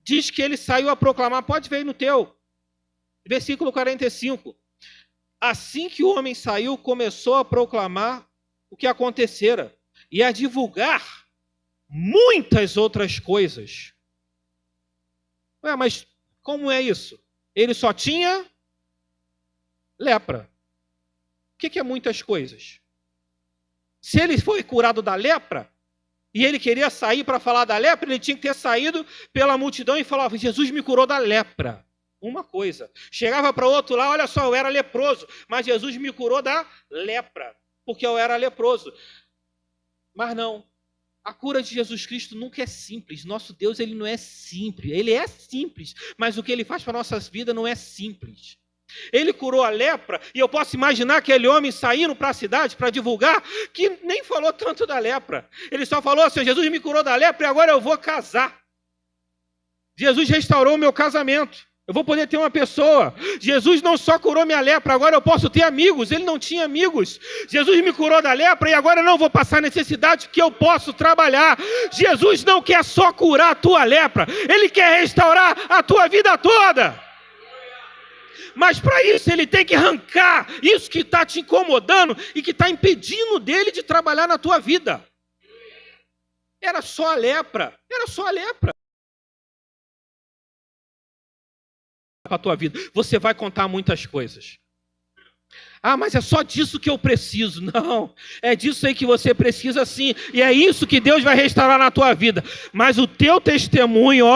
diz que ele saiu a proclamar. Pode ver no teu. Versículo 45. Assim que o homem saiu, começou a proclamar o que acontecera e a divulgar muitas outras coisas. Ué, mas como é isso? Ele só tinha lepra. O que é muitas coisas? Se ele foi curado da lepra, e ele queria sair para falar da lepra, ele tinha que ter saído pela multidão e falava, Jesus me curou da lepra. Uma coisa. Chegava para o outro lá, olha só, eu era leproso, mas Jesus me curou da lepra, porque eu era leproso. Mas não. A cura de Jesus Cristo nunca é simples. Nosso Deus, ele não é simples. Ele é simples, mas o que ele faz para a nossa vida não é simples. Ele curou a lepra, e eu posso imaginar aquele homem saindo para a cidade para divulgar, que nem falou tanto da lepra. Ele só falou assim: Jesus me curou da lepra e agora eu vou casar. Jesus restaurou o meu casamento. Eu vou poder ter uma pessoa. Jesus não só curou minha lepra, agora eu posso ter amigos. Ele não tinha amigos. Jesus me curou da lepra e agora eu não vou passar necessidade porque eu posso trabalhar. Jesus não quer só curar a tua lepra, Ele quer restaurar a tua vida toda. Mas para isso Ele tem que arrancar isso que está te incomodando e que está impedindo dele de trabalhar na tua vida. Era só a lepra. Para a tua vida, você vai contar muitas coisas. Ah, mas é só disso que eu preciso. Não, é disso aí que você precisa sim, e é isso que Deus vai restaurar na tua vida. Mas o teu testemunho,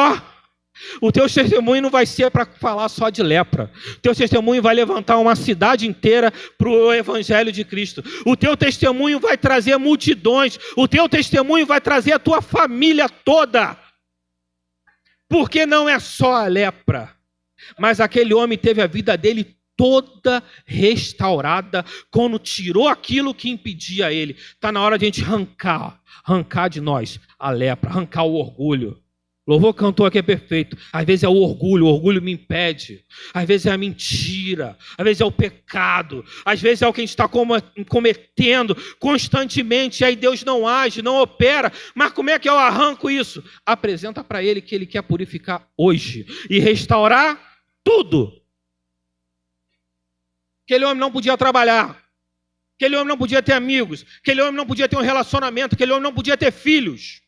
o teu testemunho não vai ser para falar só de lepra. O teu testemunho vai levantar uma cidade inteira para o Evangelho de Cristo. O teu testemunho vai trazer multidões. O teu testemunho vai trazer a tua família toda. Porque não é só a lepra. Mas aquele homem teve a vida dele toda restaurada quando tirou aquilo que impedia ele. Está na hora de a gente arrancar de nós a lepra, arrancar o orgulho. Louvor cantor aqui é perfeito. Às vezes é o orgulho me impede. Às vezes é a mentira. Às vezes é o pecado. Às vezes é o que a gente está cometendo constantemente. E aí Deus não age, não opera. Mas como é que eu arranco isso? Apresenta para Ele que Ele quer purificar hoje e restaurar tudo. Aquele homem não podia trabalhar. Aquele homem não podia ter amigos. Aquele homem não podia ter um relacionamento. Aquele homem não podia ter filhos.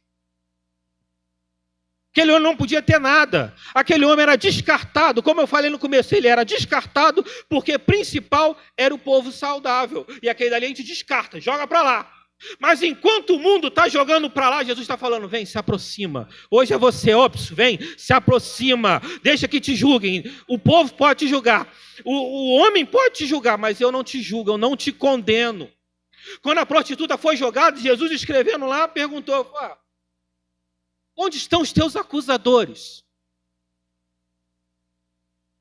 Aquele homem não podia ter nada. Aquele homem era descartado. Como eu falei no começo, ele era descartado porque principal era o povo saudável. E aquele dali a gente descarta, joga para lá. Mas enquanto o mundo está jogando para lá, Jesus está falando: vem, se aproxima. Hoje é você, vem, se aproxima. Deixa que te julguem. O povo pode te julgar. O homem pode te julgar, mas eu não te julgo, eu não te condeno. Quando a prostituta foi jogada, Jesus escrevendo lá, perguntou: onde estão os teus acusadores?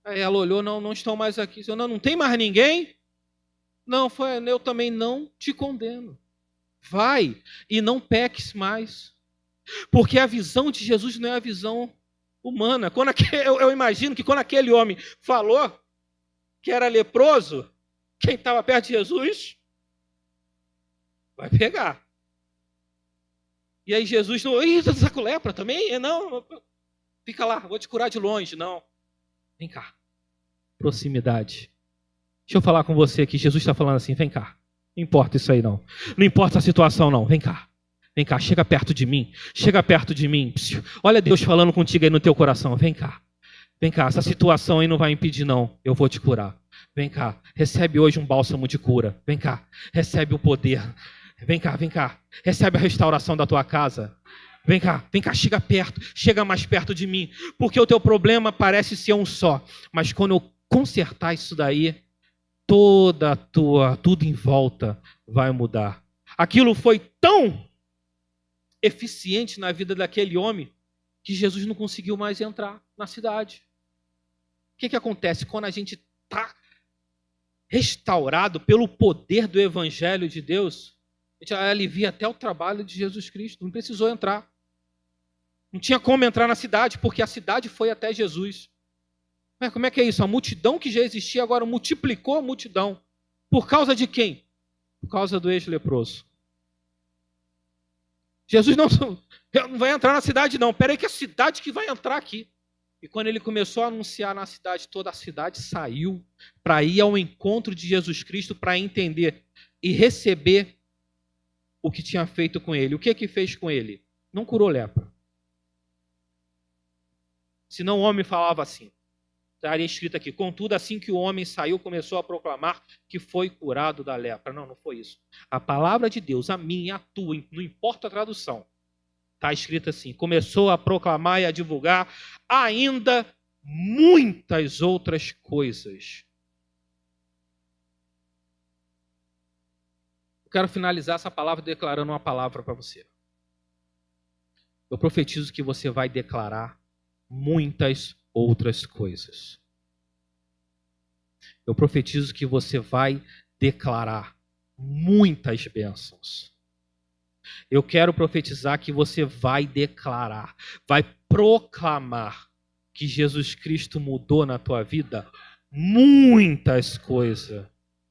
Aí ela olhou: não estão mais aqui. Não tem mais ninguém? Não, eu também não te condeno. Vai e não peques mais. Porque a visão de Jesus não é a visão humana. Eu imagino que quando aquele homem falou que era leproso, quem estava perto de Jesus vai pegar. E aí Jesus não... Ih, você está com lepra também? Não, fica lá, vou te curar de longe. Não. Vem cá. Proximidade. Deixa eu falar com você aqui. Jesus está falando assim: vem cá. Não importa isso aí não. Não importa a situação não. Vem cá. Vem cá, chega perto de mim. Chega perto de mim. Olha Deus falando contigo aí no teu coração. Vem cá. Vem cá, essa situação aí não vai impedir não. Eu vou te curar. Vem cá. Recebe hoje um bálsamo de cura. Vem cá. Recebe o poder. Vem cá, vem cá. Recebe a restauração da tua casa. Vem cá, chega perto. Chega mais perto de mim. Porque o teu problema parece ser um só. Mas quando eu consertar isso daí, tudo em volta vai mudar. Aquilo foi tão eficiente na vida daquele homem que Jesus não conseguiu mais entrar na cidade. O que acontece quando a gente está restaurado pelo poder do Evangelho de Deus? A gente alivia até o trabalho de Jesus Cristo. Não precisou entrar. Não tinha como entrar na cidade, porque a cidade foi até Jesus. Mas como é que é isso? A multidão que já existia agora multiplicou a multidão. Por causa de quem? Por causa do ex-leproso. Jesus não vai entrar na cidade não. Espera aí que é a cidade que vai entrar aqui. E quando ele começou a anunciar na cidade, toda a cidade saiu para ir ao encontro de Jesus Cristo, para entender e receber o que tinha feito com ele. O que fez com ele? Não curou lepra. Senão o homem falava assim. Estaria escrito aqui: contudo, assim que o homem saiu, começou a proclamar que foi curado da lepra. Não foi isso. A palavra de Deus, a minha, a tua, não importa a tradução. Está escrito assim: começou a proclamar e a divulgar ainda muitas outras coisas. Eu quero finalizar essa palavra declarando uma palavra para você. Eu profetizo que você vai declarar muitas outras coisas. Eu profetizo que você vai declarar muitas bênçãos. Eu quero profetizar que você vai declarar, vai proclamar que Jesus Cristo mudou na tua vida muitas coisas.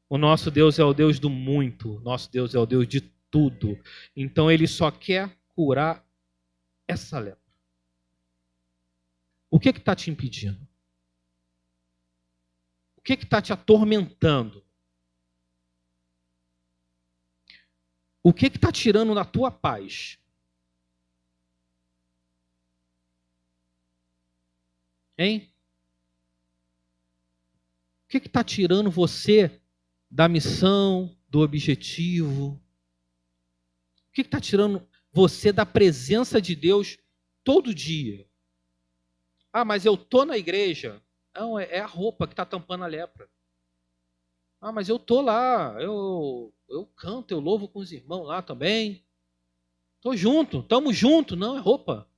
O nosso Deus é o Deus do muito, nosso Deus é o Deus de tudo. Então ele só quer curar essa lepra. O que está te impedindo? O que está te atormentando? O que está tirando da tua paz? Hein? O que está tirando você da missão, do objetivo? O que está tirando você da presença de Deus todo dia? Ah, mas eu estou na igreja. Não, é a roupa que está tampando a lepra. Ah, mas eu estou lá, eu canto, eu louvo com os irmãos lá também. Estou junto, estamos juntos. Não, é roupa.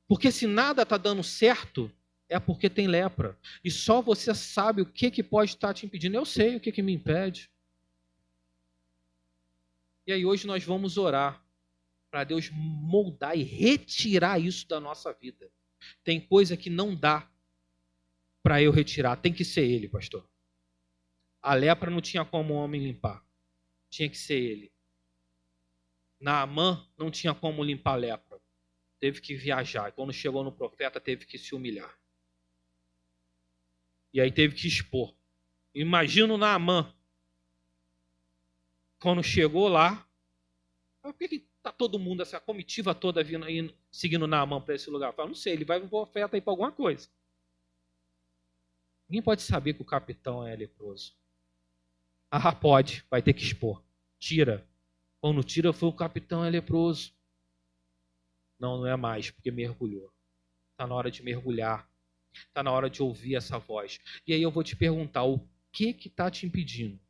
Porque se nada está dando certo, é porque tem lepra. E só você sabe o que pode estar te impedindo. Eu sei o que me impede. E aí hoje nós vamos orar para Deus moldar e retirar isso da nossa vida. Tem coisa que não dá para eu retirar, tem que ser Ele, pastor. A lepra não tinha como o homem limpar, tinha que ser Ele. Naamã não tinha como limpar a lepra, teve que viajar. E quando chegou no profeta, teve que se humilhar. E aí teve que expor. Imagina o Naamã. Quando chegou lá, por que está todo mundo, essa comitiva toda vindo aí, seguindo Naamã para esse lugar? Eu falo, não sei, ele vai um profeta aí para alguma coisa. Ninguém pode saber que o capitão é leproso. Ah, pode, vai ter que expor. Tira. Quando tira, foi o capitão é leproso. Não é mais, porque mergulhou. Está na hora de mergulhar. Está na hora de ouvir essa voz. E aí eu vou te perguntar, o que está te impedindo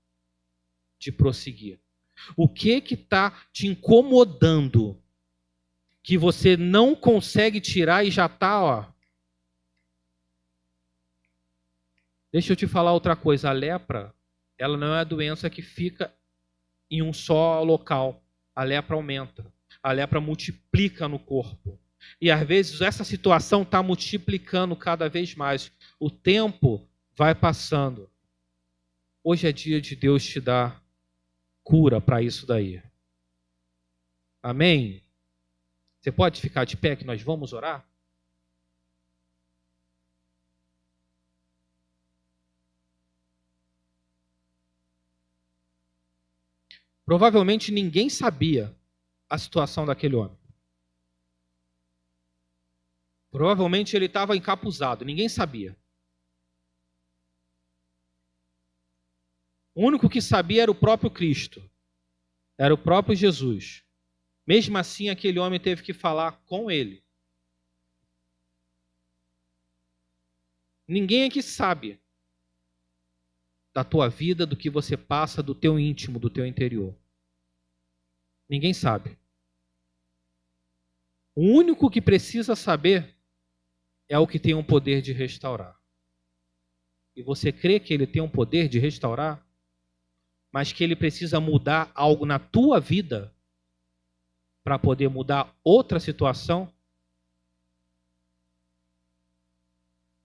de prosseguir? O que está te incomodando que você não consegue tirar e já está, ó. Deixa eu te falar outra coisa. A lepra, ela não é a doença que fica em um só local. A lepra aumenta. A lepra multiplica no corpo. E às vezes essa situação está multiplicando cada vez mais. O tempo vai passando. Hoje é dia de Deus te dar cura para isso daí. Amém? Você pode ficar de pé que nós vamos orar? Provavelmente ninguém sabia a situação daquele homem. Provavelmente ele estava encapuzado, ninguém sabia. O único que sabia era o próprio Cristo, era o próprio Jesus. Mesmo assim, aquele homem teve que falar com ele. Ninguém aqui sabe da tua vida, do que você passa, do teu íntimo, do teu interior. Ninguém sabe. O único que precisa saber é o que tem um poder de restaurar. E você crê que ele tem um poder de restaurar? Mas que ele precisa mudar algo na tua vida para poder mudar outra situação?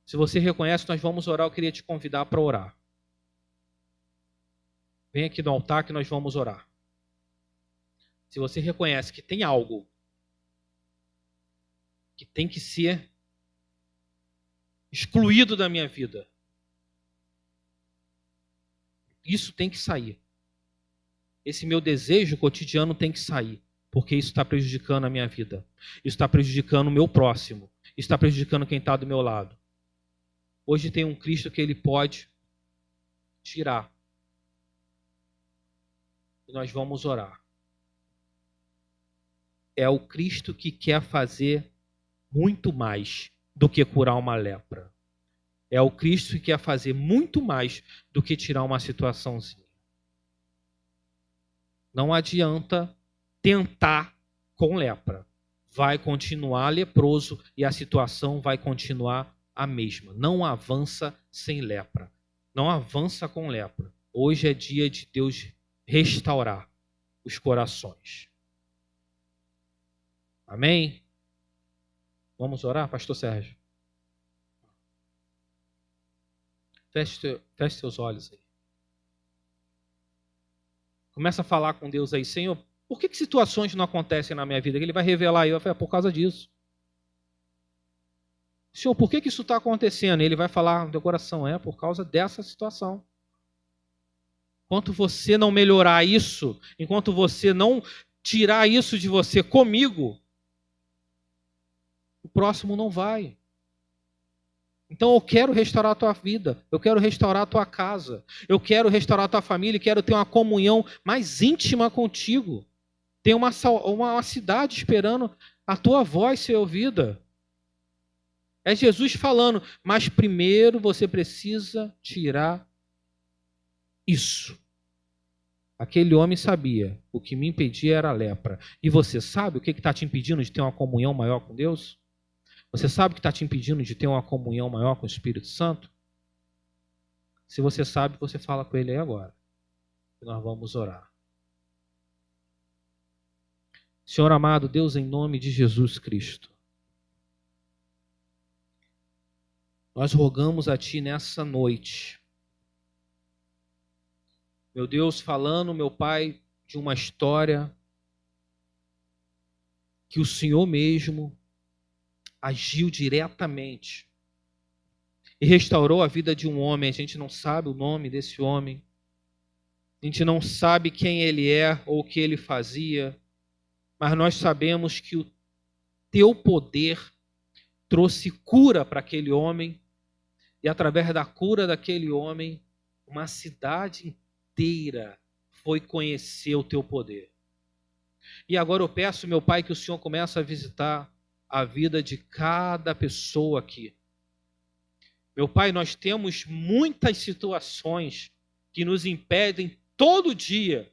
Se você reconhece, nós vamos orar. Eu queria te convidar para orar. Vem aqui no altar que nós vamos orar. Se você reconhece que tem algo que tem que ser excluído da minha vida, isso tem que sair. Esse meu desejo cotidiano tem que sair, porque isso está prejudicando a minha vida. Isso está prejudicando o meu próximo. Isso está prejudicando quem está do meu lado. Hoje tem um Cristo que ele pode tirar. E nós vamos orar. É o Cristo que quer fazer muito mais do que curar uma lepra. É o Cristo que quer fazer muito mais do que tirar uma situaçãozinha. Não adianta tentar com lepra. Vai continuar leproso e a situação vai continuar a mesma. Não avança sem lepra. Não avança com lepra. Hoje é dia de Deus restaurar os corações. Amém? Vamos orar, pastor Sérgio? Feche seus olhos aí. Começa a falar com Deus aí. Senhor, por que situações não acontecem na minha vida? Ele vai revelar aí. Eu falei, por causa disso. Senhor, por que isso está acontecendo? Ele vai falar no teu coração, por causa dessa situação. Enquanto você não melhorar isso, enquanto você não tirar isso de você comigo, o próximo não vai. Então eu quero restaurar a tua vida, eu quero restaurar a tua casa, eu quero restaurar a tua família, quero ter uma comunhão mais íntima contigo. Tem uma cidade esperando a tua voz ser ouvida. É Jesus falando, mas primeiro você precisa tirar isso. Aquele homem sabia, o que me impedia era a lepra. E você sabe o que está te impedindo de ter uma comunhão maior com Deus? Você sabe o que está te impedindo de ter uma comunhão maior com o Espírito Santo? Se você sabe, você fala com ele aí agora. E nós vamos orar. Senhor amado, Deus, em nome de Jesus Cristo, nós rogamos a Ti nessa noite. Meu Deus, falando, meu Pai, de uma história que o Senhor mesmo agiu diretamente e restaurou a vida de um homem. A gente não sabe o nome desse homem, a gente não sabe quem ele é ou o que ele fazia, mas nós sabemos que o Teu poder trouxe cura para aquele homem, e através da cura daquele homem, uma cidade inteira foi conhecer o Teu poder. E agora eu peço, meu Pai, que o Senhor comece a visitar a vida de cada pessoa aqui. Meu Pai, nós temos muitas situações que nos impedem todo dia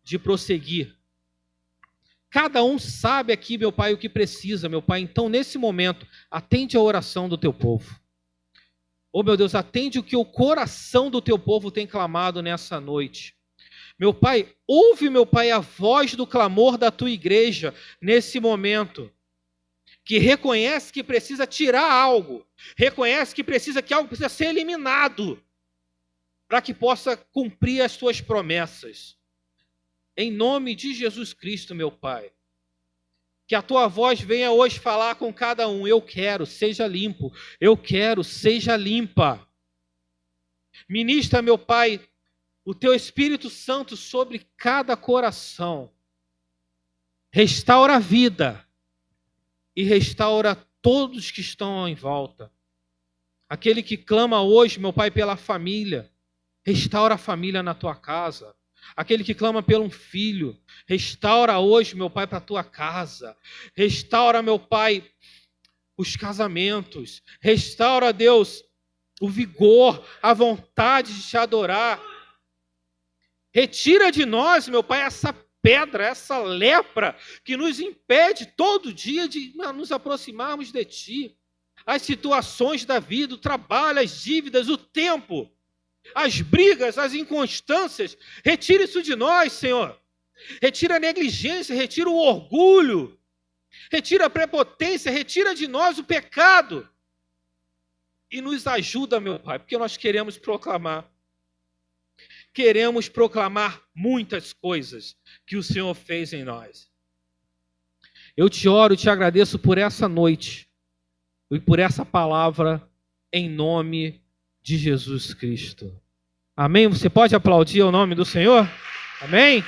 de prosseguir. Cada um sabe aqui, meu Pai, o que precisa, meu Pai. Então, nesse momento, atende a oração do Teu povo. Oh, meu Deus, atende o que o coração do Teu povo tem clamado nessa noite. Meu Pai, ouve, meu Pai, a voz do clamor da Tua igreja nesse momento, que reconhece que precisa tirar algo, reconhece que algo precisa ser eliminado, para que possa cumprir as Tuas promessas. Em nome de Jesus Cristo, meu Pai, que a Tua voz venha hoje falar com cada um. Eu quero, seja limpo. Eu quero, seja limpa. Ministra, meu Pai, o Teu Espírito Santo sobre cada coração. Restaura a vida e restaura todos que estão em volta. Aquele que clama hoje, meu Pai, pela família, restaura a família na Tua casa. Aquele que clama por um filho, restaura hoje, meu Pai, para a Tua casa. Restaura, meu Pai, os casamentos. Restaura, Deus, o vigor, a vontade de Te adorar. Retira de nós, meu Pai, essa pedra, essa lepra que nos impede todo dia de nos aproximarmos de Ti. As situações da vida, o trabalho, as dívidas, o tempo, as brigas, as inconstâncias, retira isso de nós, Senhor. Retira a negligência, retira o orgulho, retira a prepotência, retira de nós o pecado. E nos ajuda, meu Pai, porque nós queremos proclamar muitas coisas que o Senhor fez em nós. Eu Te oro, Te agradeço por essa noite e por essa palavra em nome de Jesus Cristo. Amém? Você pode aplaudir o nome do Senhor? Amém?